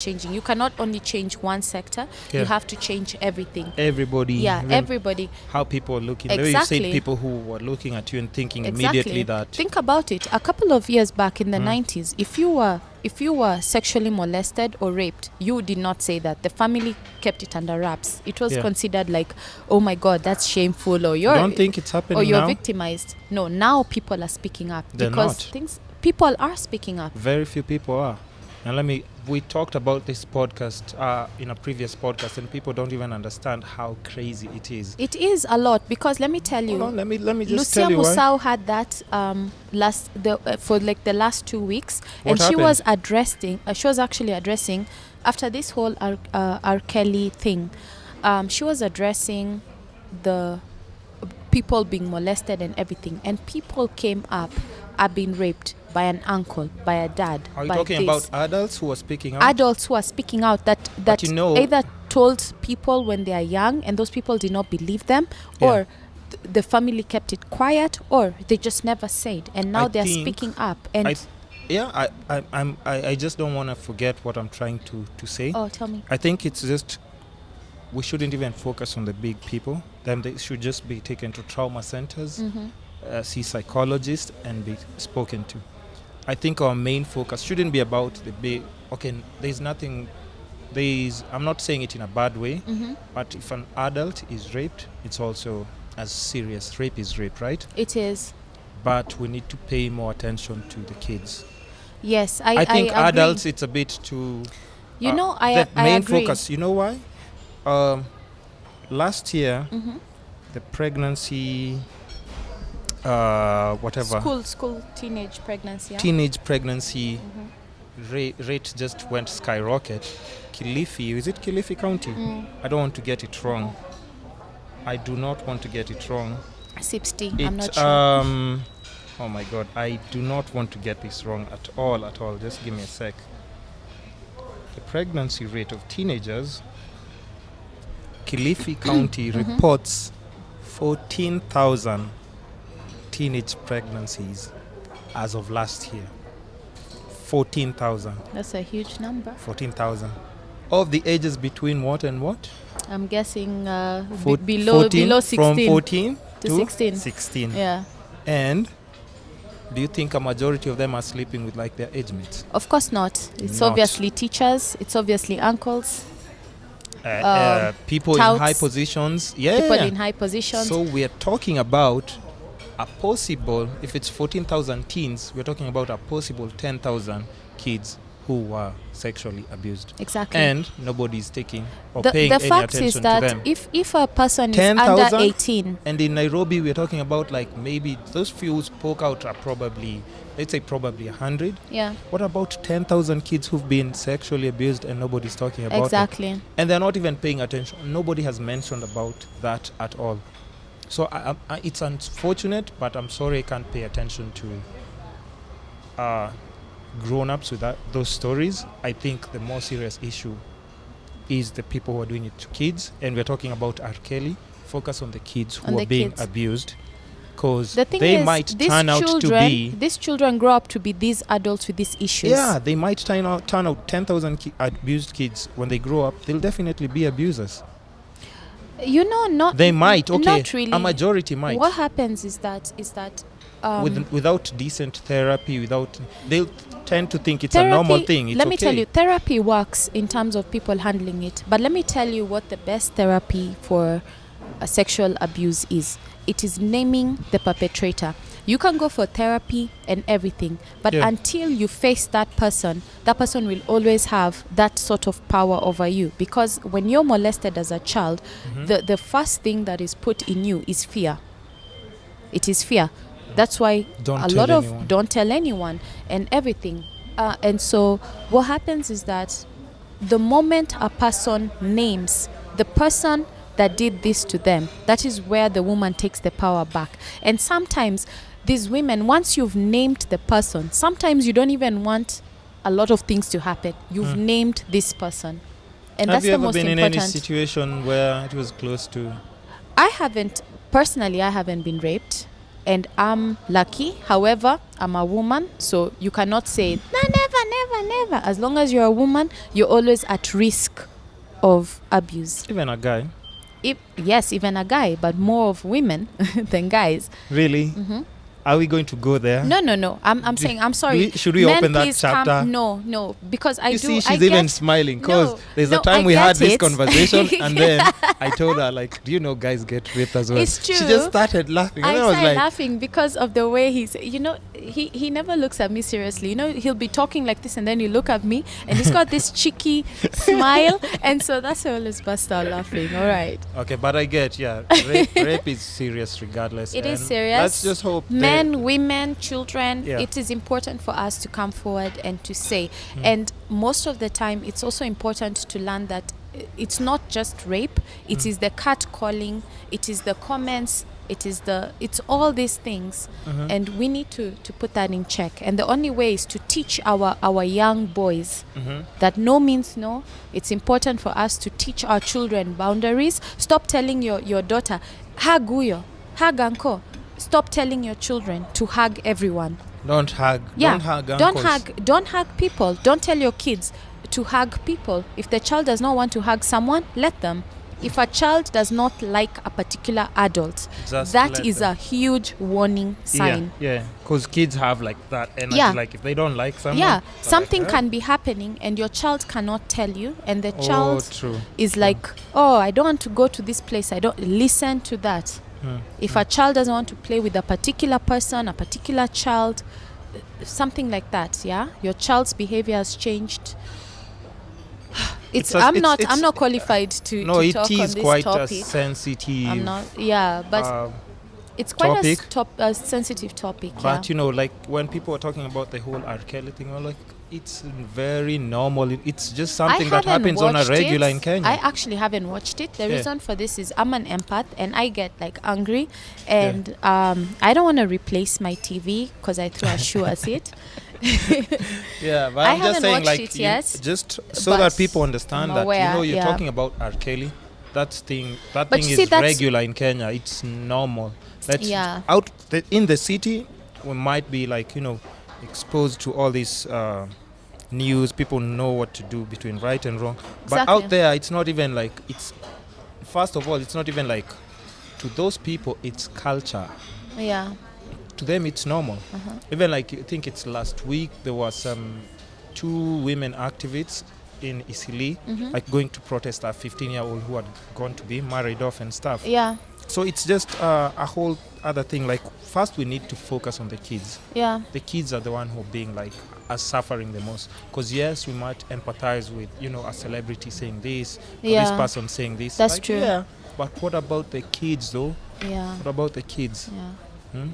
changing. You cannot only change one sector. Yeah. You have to change everything. Everybody. Yeah, even everybody. How people are looking. You Exactly. said people who were looking at you and thinking Exactly. immediately that. Think about it. A couple of years back in the 90s, if you were sexually molested or raped, you did not say that. The family kept it under wraps. It was considered like, oh my God, that's shameful, or You don't think it's happening or you're now? victimized. No, now people are speaking up. They're because not. People are speaking up. Very few people are. And we talked about this podcast in a previous podcast, and people don't even understand how crazy it is. It is a lot, because let me tell you. Hold on, let me just Lucia tell you why. Musau had that for like the last 2 weeks, What and happened? she was actually addressing after this whole R. Kelly thing. She was addressing the people being molested and everything, and people came up are being raped by an uncle, by a dad. Are you by talking this. about adults who are speaking out? Adults who are speaking out that either told people when they are young and those people did not believe them, or the family kept it quiet, or they just never said, and now they're speaking up. And I just don't want to forget what I'm trying to say. Oh, tell me. I think it's just we shouldn't even focus on the big people. Then they should just be taken to trauma centers, see psychologists, and be spoken to. I think our main focus shouldn't be about the big. Okay, I'm not saying it in a bad way, but if an adult is raped, it's also as serious. Rape is rape, right? It is. But we need to pay more attention to the kids. Yes, I think I agree. adults, it's a bit too. I main agree. focus. You know why? Last year, the pregnancy, whatever. School teenage pregnancy. Yeah? Teenage pregnancy rate just went skyrocket. Kilifi, is it Kilifi County? I don't want to get it wrong. I do not want to get it wrong. 60, I'm not sure. Oh my God, I do not want to get this wrong at all. Just give me a sec. The pregnancy rate of teenagers, Kilifi County reports 14,000 teenage pregnancies as of last year. 14,000. That's a huge number. 14,000. Of the ages between what and what? I'm guessing below 16. From 14 to 16. 16. Yeah. And do you think a majority of them are sleeping with like their age mates? Of course not. It's Not. obviously teachers. It's obviously uncles. People touts, in high positions. People in high positions. So we are talking about a possible, if it's 14,000 teens, we're talking about a possible 10,000 kids who were sexually abused. Exactly. And nobody's taking or paying the any fact attention is to that them. if a person is 10,000? under 18, And in Nairobi, we're talking about like maybe those few who spoke out are probably, let's say probably 100. yeah, What about 10,000 kids who've been sexually abused and nobody's talking about it? exactly. And they're not even paying attention. Nobody has mentioned about that at all. So it's unfortunate, but I'm sorry I can't pay attention to grown-ups with those stories. I think the more serious issue is the people who are doing it to kids. And we're talking about R. Kelly. Focus on the kids who are being abused. Because they might turn out to be... These children grow up to be these adults with these issues. Yeah, they might turn out 10,000 abused kids. When they grow up, they'll definitely be abusers. They might, okay. Not really. A majority might. What happens is that without decent therapy, they'll tend to think it's a normal thing. Let me tell you, therapy works in terms of people handling it. But let me tell you what the best therapy for a sexual abuse is. It is naming the perpetrator. You can go for therapy and everything, but until you face that person will always have that sort of power over you. Because when you're molested as a child, the first thing that is put in you is fear. It is fear. That's why don't tell anyone and everything. And so what happens is that the moment a person names the person that did this to them, that is where the woman takes the power back. And sometimes these women, once you've named the person, sometimes you don't even want a lot of things to happen. You've named this person. And that's the most important. Have you ever been in any situation where it was close to... I haven't been raped. And I'm lucky. However, I'm a woman, so you cannot say, no, never. As long as you're a woman, you're always at risk of abuse. Even a guy. Yes, even a guy, but more of women than guys. Really? Are we going to go there? No. I'm saying, I'm sorry. Should we Men, open that please chapter? No, because I You do. see, I she's get, even smiling because there's a time I we get had this it. conversation and then I told her, like, do you know guys get raped as well? It's true. She just started laughing. I And I was started like, laughing because of the way he's, he never looks at me seriously. He'll be talking like this and then you look at me and he's got this cheeky smile. And so that's why I always bust out laughing. All right. okay, but I get, rape is serious regardless. It is and serious. Let's just hope Men, women, children, Yeah. it is important for us to come forward and to say. And most of the time, it's also important to learn that it's not just rape. It is the catcalling. It is the comments. It's all these things. And we need to put that in check. And the only way is to teach our young boys that no means no. It's important for us to teach our children boundaries. Stop telling your daughter, hug huyo, hug uncle. Stop telling your children to hug everyone. Don't hug. Yeah. Don't hug Don't uncles. Don't hug people. Don't tell your kids to hug people. If the child does not want to hug someone, let them. If a child does not like a particular adult, Just that let is them. a huge warning sign. Yeah, because kids have like that energy. Yeah. Like if they don't like someone, Yeah, they're something like, can be happening and your child cannot tell you, and the Oh, child true. is like, oh, I don't want to go to this place. I don't listen to that. If a child doesn't want to play with a particular person, a particular child, something like that, yeah, your child's behavior has changed. I'm not qualified to No, it talk on is this quite topic. a sensitive. I'm not, yeah, but it's quite topic. a sensitive topic. But yeah. like when people are talking about the whole R. Kelly thing, I'm like, it's very normal. It's just something that haven't happens on a watched regular it. in Kenya. I actually haven't watched it. The Yeah. reason for this is I'm an empath and I get like angry, and I don't want to replace my TV because I threw a shoe at it. Yeah, but I I'm just haven't saying, watched like, it yet, just so but that people understand I'm that aware, you're yeah. talking about R. Kelly. That thing But thing you see, is that's- regular in Kenya. It's normal. That's Yeah. in the city. We might be like exposed to all this news. People know what to do between right and wrong. But Exactly. out there, it's not even like it's. First of all, it's not even like to those people. It's culture. Yeah. To them it's normal. Even like I think it's last week there was some 2 women activists in Isili like going to protest a 15-year-old who had gone to be married off and stuff. Yeah. So it's just a whole other thing. Like first we need to focus on the kids. Yeah. The kids are the one who are being like are suffering the most, because yes, we might empathize with a celebrity saying this or this Yeah. person saying this. That's Like, true. yeah, but what about the kids though? Yeah. What about the kids? Yeah. Hmm?